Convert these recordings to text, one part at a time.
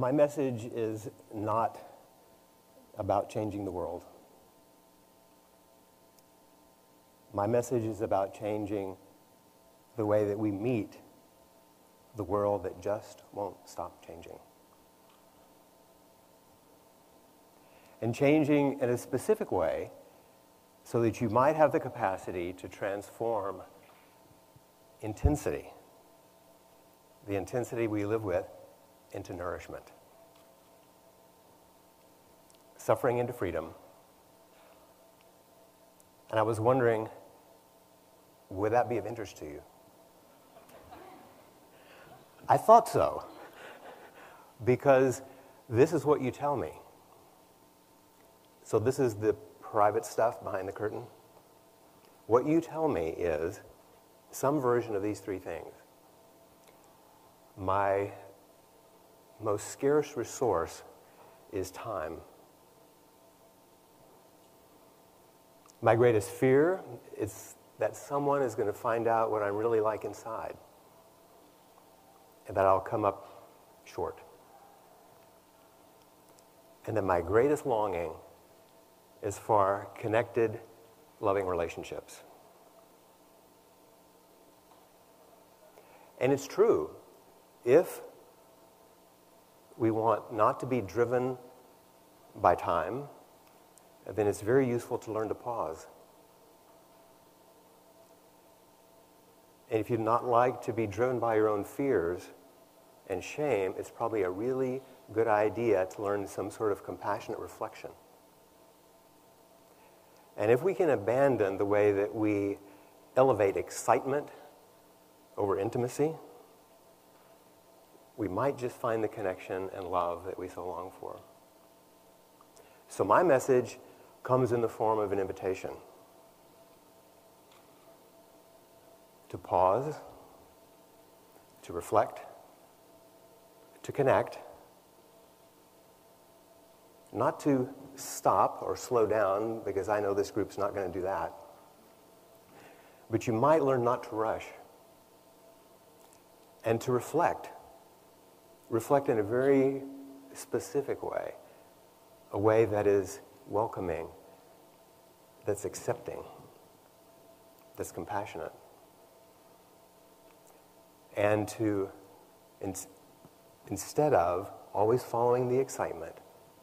My message is not about changing the world. My message is about changing the way that we meet the world that just won't stop changing. And changing in a specific way so that you might have the capacity to transform intensity, the intensity we live with, into nourishment. Suffering into freedom. And I was wondering, would that be of interest to you? I thought so, because this is what you tell me. So this is the private stuff behind the curtain. What you tell me is some version of these three things. My most scarce resource is time. My greatest fear is that someone is going to find out what I'm really like inside, and that I'll come up short. And then my greatest longing is for connected, loving relationships. And it's true, if we want not to be driven by time, then it's very useful to learn to pause. And if you'd not like to be driven by your own fears and shame, it's probably a really good idea to learn some sort of compassionate reflection. And if we can abandon the way that we elevate excitement over intimacy, we might just find the connection and love that we so long for. So my message comes in the form of an invitation to pause, to reflect, to connect, not to stop or slow down, because I know this group's not going to do that, but you might learn not to rush, and to reflect in a very specific way, a way that is welcoming, that's accepting, that's compassionate. And to, instead of always following the excitement,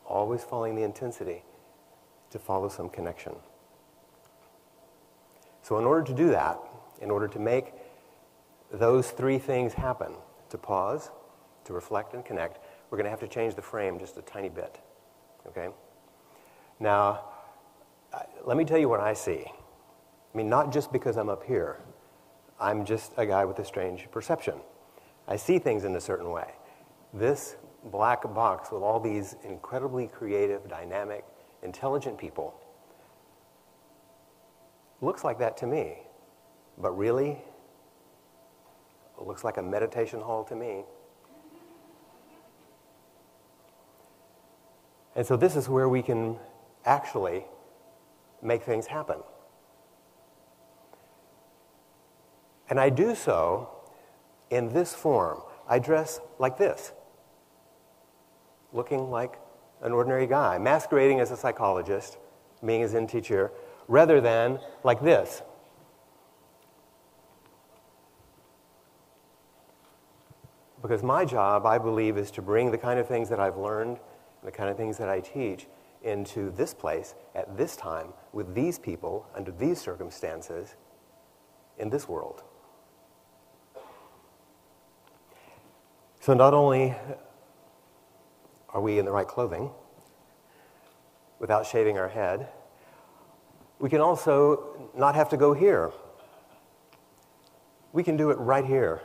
always following the intensity, to follow some connection. So in order to do that, in order to make those three things happen, to pause, to reflect and connect, we're going to have to change the frame just a tiny bit. Okay? Now, let me tell you what I see. I mean, not just because I'm up here. I'm just a guy with a strange perception. I see things in a certain way. This black box with all these incredibly creative, dynamic, intelligent people looks like that to me. But really, it looks like a meditation hall to me. And so this is where we can actually make things happen. And I do so in this form. I dress like this, looking like an ordinary guy, masquerading as a psychologist, being a Zen teacher, rather than like this. Because my job, I believe, is to bring the kind of things that I've learned, the kind of things that I teach, into this place, at this time, with these people, under these circumstances, in this world. So not only are we in the right clothing, without shaving our head, we can also not have to go here. We can do it right here.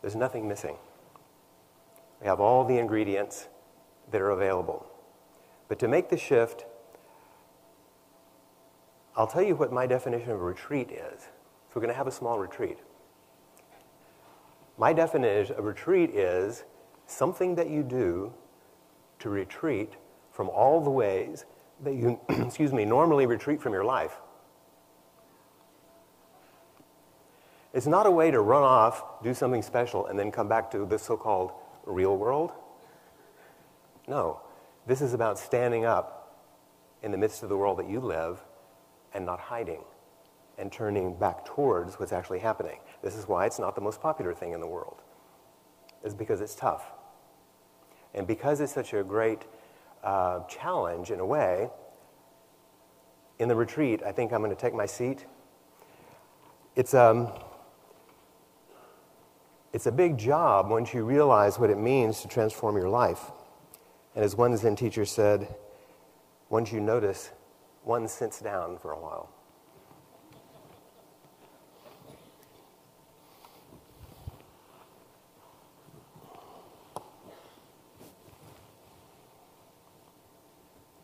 There's nothing missing. We have all the ingredients that are available. But to make the shift, I'll tell you what my definition of a retreat is. So we're going to have a small retreat. My definition of retreat is something that you do to retreat from all the ways that you, normally retreat from your life. It's not a way to run off, do something special, and then come back to the so-called real world. No, this is about standing up in the midst of the world that you live and not hiding and turning back towards what's actually happening. This is why it's not the most popular thing in the world. It's because it's tough. And because it's such a great challenge in a way, in the retreat, I think I'm going to take my seat. It's a big job once you realize what it means to transform your life. And as one Zen teacher said, once you notice, one sits down for a while.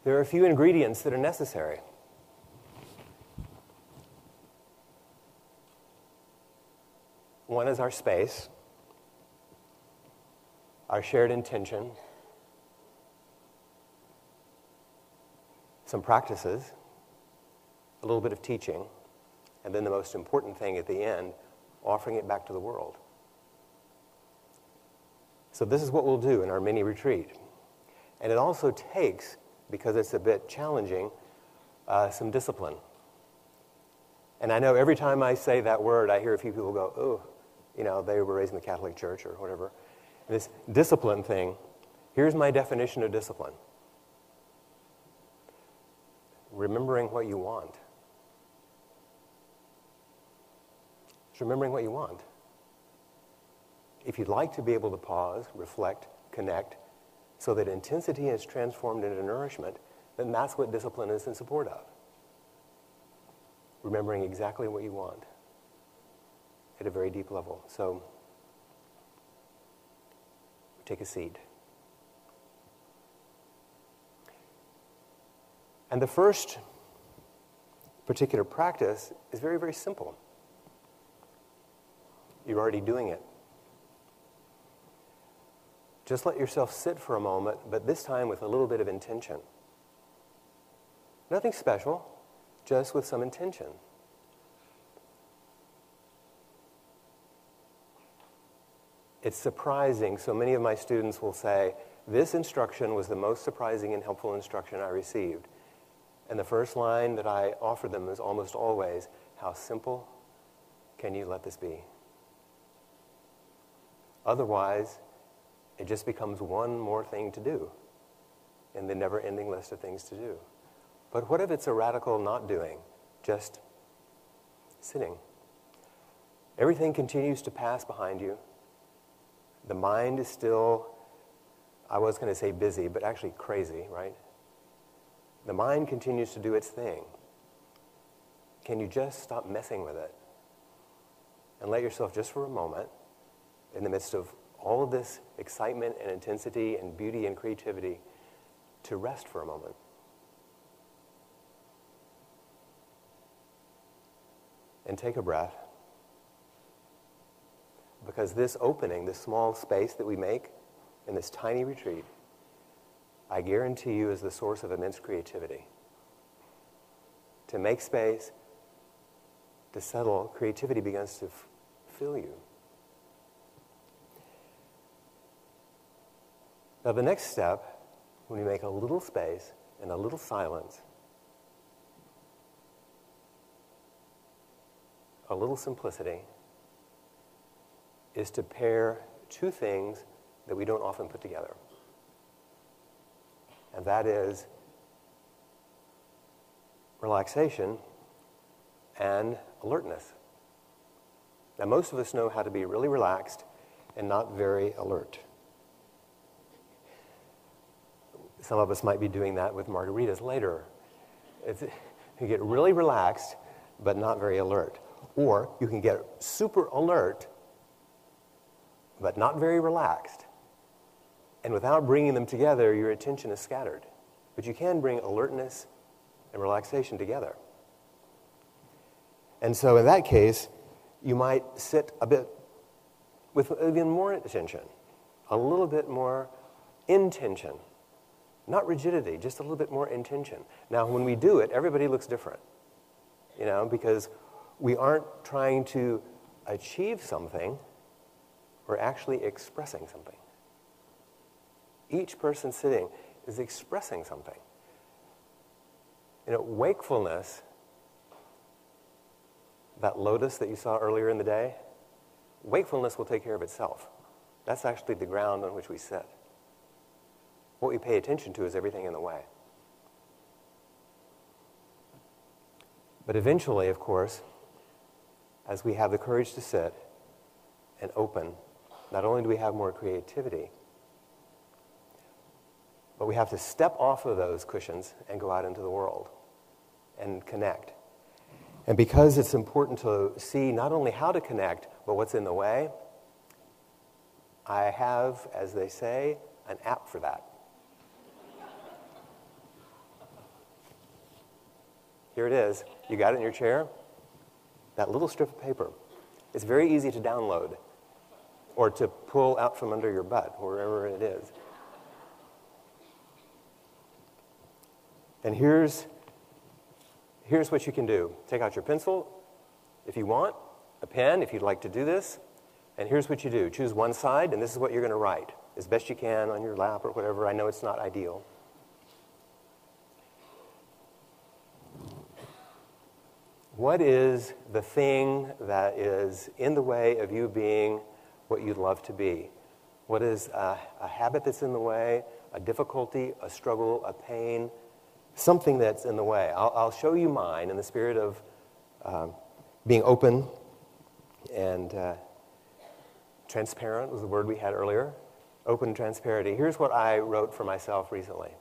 There are a few ingredients that are necessary. One is our space, our shared intention, some practices, a little bit of teaching, and then the most important thing at the end, offering it back to the world. So this is what we'll do in our mini retreat. And it also takes, because it's a bit challenging, some discipline. And I know every time I say that word, I hear a few people go, oh, you know, they were raised in the Catholic Church or whatever. And this discipline thing, here's my definition of discipline. Remembering what you want. It's remembering what you want. If you'd like to be able to pause, reflect, connect, so that intensity is transformed into nourishment, then that's what discipline is in support of. Remembering exactly what you want at a very deep level. So, take a seat. And the first particular practice is very, very simple. You're already doing it. Just let yourself sit for a moment, but this time with a little bit of intention. Nothing special, just with some intention. It's surprising. So many of my students will say, this instruction was the most surprising and helpful instruction I received. And the first line that I offer them is almost always, how simple can you let this be? Otherwise, it just becomes one more thing to do in the never-ending list of things to do. But what if it's a radical not doing, just sitting? Everything continues to pass behind you. The mind is still, I was going to say busy, but actually crazy, right? The mind continues to do its thing. Can you just stop messing with it and let yourself just for a moment, in the midst of all of this excitement and intensity and beauty and creativity, to rest for a moment? And take a breath. Because this opening, this small space that we make in this tiny retreat, I guarantee you is the source of immense creativity. To make space, to settle, creativity begins to fill you. Now the next step, when we make a little space and a little silence, a little simplicity, is to pair two things that we don't often put together. And that is relaxation and alertness. Now, most of us know how to be really relaxed and not very alert. Some of us might be doing that with margaritas later. You get really relaxed, but not very alert. Or you can get super alert, but not very relaxed. And without bringing them together, your attention is scattered. But you can bring alertness and relaxation together. And so in that case, you might sit a bit with even more attention, a little bit more intention. Not rigidity, just a little bit more intention. Now, when we do it, everybody looks different, because we aren't trying to achieve something, we're actually expressing something. Each person sitting is expressing something. Wakefulness, that lotus that you saw earlier in the day, wakefulness will take care of itself. That's actually the ground on which we sit. What we pay attention to is everything in the way. But eventually, of course, as we have the courage to sit and open, not only do we have more creativity, but we have to step off of those cushions and go out into the world and connect. And because it's important to see not only how to connect, but what's in the way, I have, as they say, an app for that. Here it is. You got it in your chair? That little strip of paper. It's very easy to download or to pull out from under your butt, wherever it is. And here's what you can do. Take out your pencil if you want, a pen if you'd like to do this, and here's what you do. Choose one side, and this is what you're going to write, as best you can on your lap or whatever. I know it's not ideal. What is the thing that is in the way of you being what you'd love to be? What is a habit that's in the way, a difficulty, a struggle, a pain, something that's in the way? I'll show you mine in the spirit of being open and transparent was the word we had earlier. Open and transparency. Here's what I wrote for myself recently.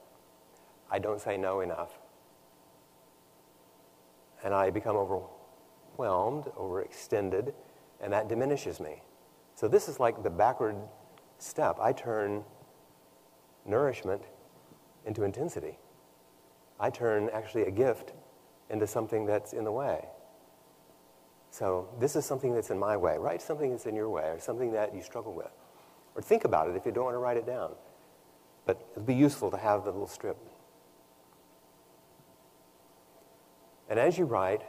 I don't say no enough. And I become overwhelmed, overextended, and that diminishes me. So this is like the backward step. I turn nourishment into intensity. I turn actually a gift into something that's in the way. So this is something that's in my way. Write something that's in your way, or something that you struggle with. Or think about it if you don't want to write it down. But it'll be useful to have the little strip. And as you write,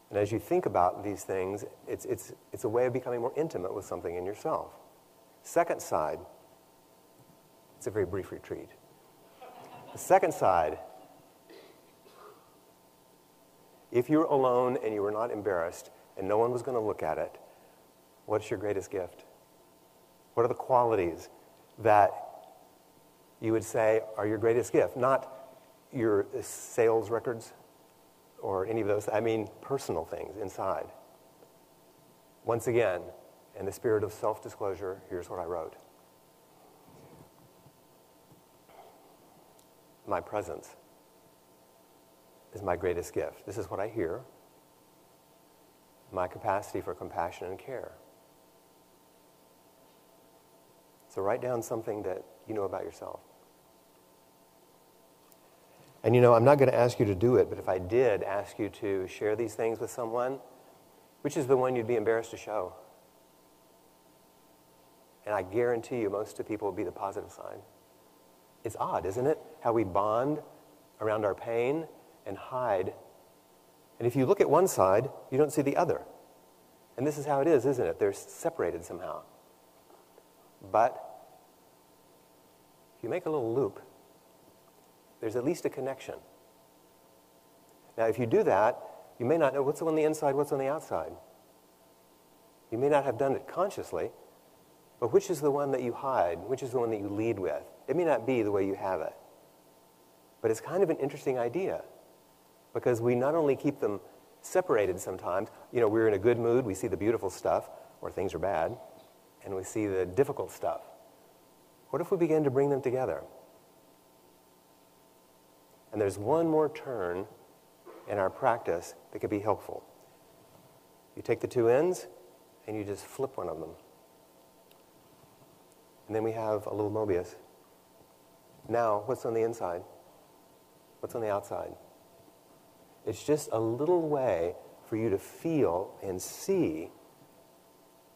and as you think about these things, it's a way of becoming more intimate with something in yourself. Second side, it's a very brief retreat. The second side, if you're alone and you were not embarrassed and no one was going to look at it, what's your greatest gift? What are the qualities that you would say are your greatest gift? Not your sales records or any of those. I mean personal things inside. Once again, in the spirit of self-disclosure, here's what I wrote. My presence is my greatest gift. This is what I hear. My capacity for compassion and care. So write down something that you know about yourself. And I'm not going to ask you to do it, but if I did ask you to share these things with someone, which is the one you'd be embarrassed to show? And I guarantee you most of the people will be the positive side. It's odd, isn't it? How we bond around our pain and hide. And if you look at one side, you don't see the other. And this is how it is, isn't it? They're separated somehow. But if you make a little loop, there's at least a connection. Now, if you do that, you may not know what's on the inside, what's on the outside. You may not have done it consciously, but which is the one that you hide? Which is the one that you lead with? It may not be the way you have it. But it's kind of an interesting idea because we not only keep them separated sometimes, we're in a good mood, we see the beautiful stuff, or things are bad, and we see the difficult stuff. What if we begin to bring them together? And there's one more turn in our practice that could be helpful. You take the two ends and you just flip one of them. And then we have a little Mobius. Now, what's on the inside? What's on the outside? It's just a little way for you to feel and see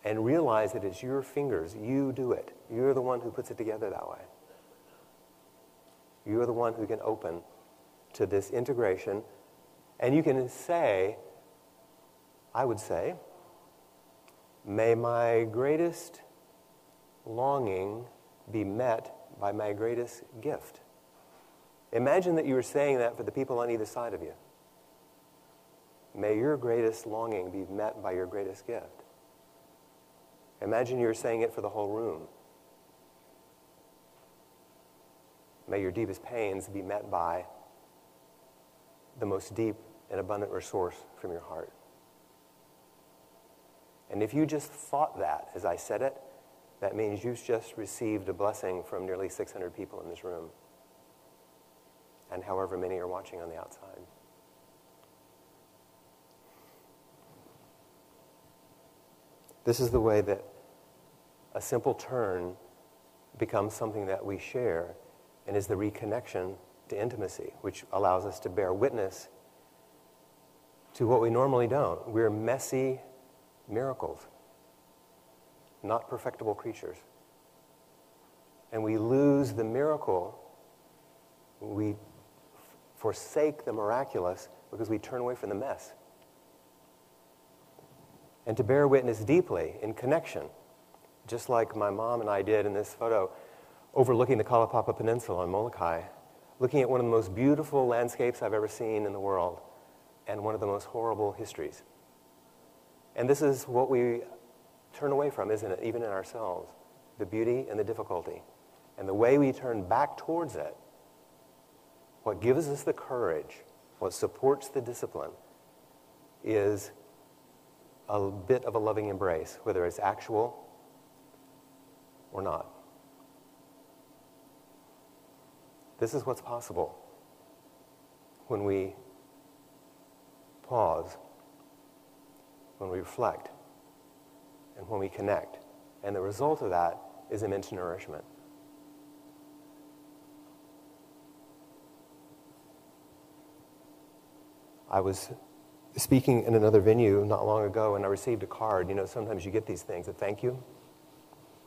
and realize that it's your fingers. You do it. You're the one who puts it together that way. You're the one who can open to this integration. And you can say, I would say, may my greatest longing be met by my greatest gift. Imagine that you were saying that for the people on either side of you. May your greatest longing be met by your greatest gift. Imagine you're saying it for the whole room. May your deepest pains be met by the most deep and abundant resource from your heart. And if you just thought that as I said it, that means you've just received a blessing from nearly 600 people in this room, and however many are watching on the outside. This is the way that a simple turn becomes something that we share and is the reconnection to intimacy, which allows us to bear witness to what we normally don't. We're messy miracles, not perfectible creatures. And we lose the miracle, we forsake the miraculous because we turn away from the mess. And to bear witness deeply in connection, just like my mom and I did in this photo, overlooking the Kalapapa Peninsula on Molokai, looking at one of the most beautiful landscapes I've ever seen in the world, and one of the most horrible histories. And this is what we turn away from, isn't it? Even in ourselves, the beauty and the difficulty. And the way we turn back towards it, what gives us the courage, what supports the discipline, is a bit of a loving embrace, whether it's actual or not. This is what's possible when we pause, when we reflect, and when we connect. And the result of that is immense nourishment. I was speaking in another venue not long ago, and I received a card. You know, sometimes you get these things, a thank you.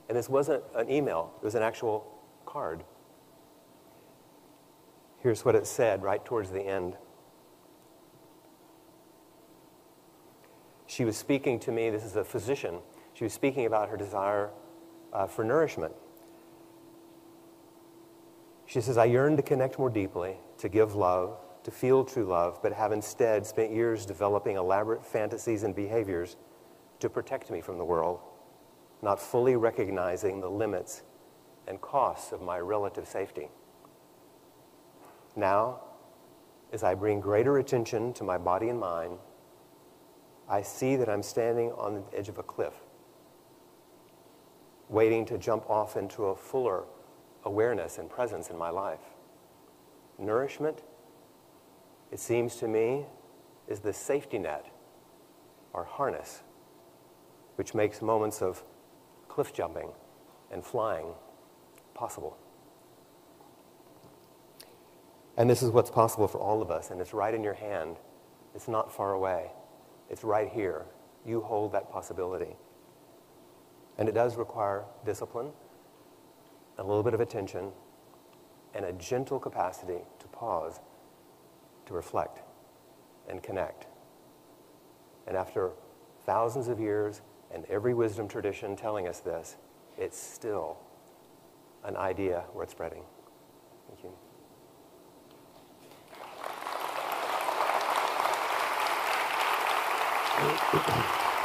And this wasn't an email. It was an actual card. Here's what it said right towards the end. She was speaking to me. This is a physician. She was speaking about her desire for nourishment. She says, I yearn to connect more deeply, to give love, to feel true love, but have instead spent years developing elaborate fantasies and behaviors to protect me from the world, not fully recognizing the limits and costs of my relative safety. Now, as I bring greater attention to my body and mind, I see that I'm standing on the edge of a cliff, waiting to jump off into a fuller awareness and presence in my life. Nourishment, it seems to me, is the safety net or harness which makes moments of cliff jumping and flying possible. And this is what's possible for all of us, and it's right in your hand. It's not far away. It's right here. You hold that possibility. And it does require discipline, a little bit of attention, and a gentle capacity to pause, to reflect, and connect. And after thousands of years and every wisdom tradition telling us this, it's still an idea worth spreading. Thank you. Thank you.